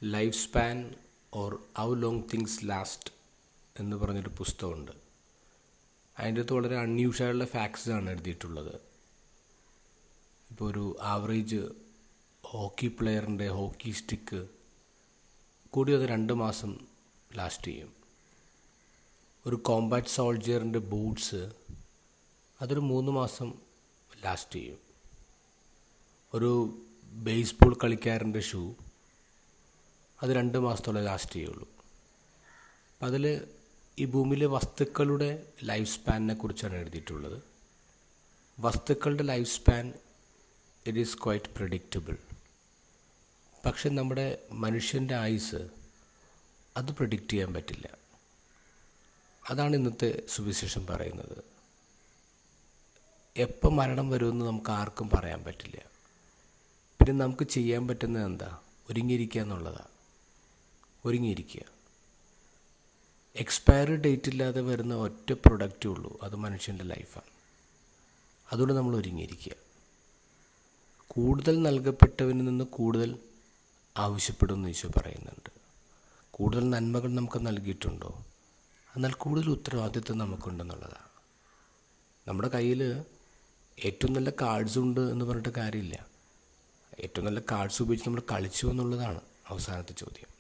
Life span or how long things last എന്ന് പറഞ്ഞൊരു പുസ്തകമുണ്ട്. അതിൻ്റെ അകത്ത് വളരെ അൺയൂഷ്വലായിട്ടുള്ള ഫാക്ട്സാണ് എഴുതിയിട്ടുള്ളത്. ഇപ്പോൾ ഒരു ആവറേജ് ഹോക്കി പ്ലെയറിൻ്റെ ഹോക്കി സ്റ്റിക്ക് കൂടി അത് 2 മാസം ലാസ്റ്റ് ചെയ്യും. ഒരു കോമ്പാറ്റ് സോൾജിയറിൻ്റെ ബൂട്ട്സ് അതൊരു 3 മാസം ലാസ്റ്റ് ചെയ്യും. ഒരു ബേസ്ബോൾ കളിക്കാരൻ്റെ ഷൂ അത് 2 മാസത്തോളം ലാസ്റ്റ് ചെയ്യുള്ളൂ. അപ്പം അതിൽ ഈ ഭൂമിയിലെ വസ്തുക്കളുടെ ലൈഫ് സ്പാനിനെ കുറിച്ചാണ് എഴുതിയിട്ടുള്ളത്. വസ്തുക്കളുടെ life span it is quite predictable. പക്ഷെ നമ്മുടെ മനുഷ്യൻ്റെ ആയുസ് അത് പ്രെഡിക്റ്റ് ചെയ്യാൻ പറ്റില്ല. അതാണ് ഇന്നത്തെ സുവിശേഷം പറയുന്നത്. എപ്പോൾ മരണം വരുമെന്ന് നമുക്ക് ആർക്കും പറയാൻ പറ്റില്ല. പിന്നെ നമുക്ക് ചെയ്യാൻ പറ്റുന്നത് എന്താ? ഒരുങ്ങിയിരിക്കുക എന്നുള്ളതാണ്. ഒരുങ്ങിയിരിക്കുക. എക്സ്പയറി ഡേറ്റ് ഇല്ലാതെ വരുന്ന ഒറ്റ പ്രൊഡക്റ്റേ ഉള്ളൂ, അത് മനുഷ്യൻ്റെ ലൈഫാണ്. അതുകൊണ്ട് നമ്മൾ ഒരുങ്ങിയിരിക്കുക. കൂടുതൽ നൽകപ്പെട്ടവനിൽ നിന്ന് കൂടുതൽ ആവശ്യപ്പെടുമെന്ന് ഈശോ പറയുന്നുണ്ട്. കൂടുതൽ നന്മകൾ നമുക്ക് നൽകിയിട്ടുണ്ടോ? എന്നാൽ കൂടുതൽ ഉത്തരവാദിത്വം നമുക്കുണ്ടെന്നുള്ളതാണ്. നമ്മുടെ കയ്യിൽ ഏറ്റവും നല്ല കാർഡ്സ് ഉണ്ട് എന്ന് പറഞ്ഞിട്ട് കാര്യമില്ല. ഏറ്റവും നല്ല കാർഡ്സ് ഉപയോഗിച്ച് നമ്മൾ കളിച്ചു എന്നുള്ളതാണ് അവസാനത്തെ ചോദ്യം.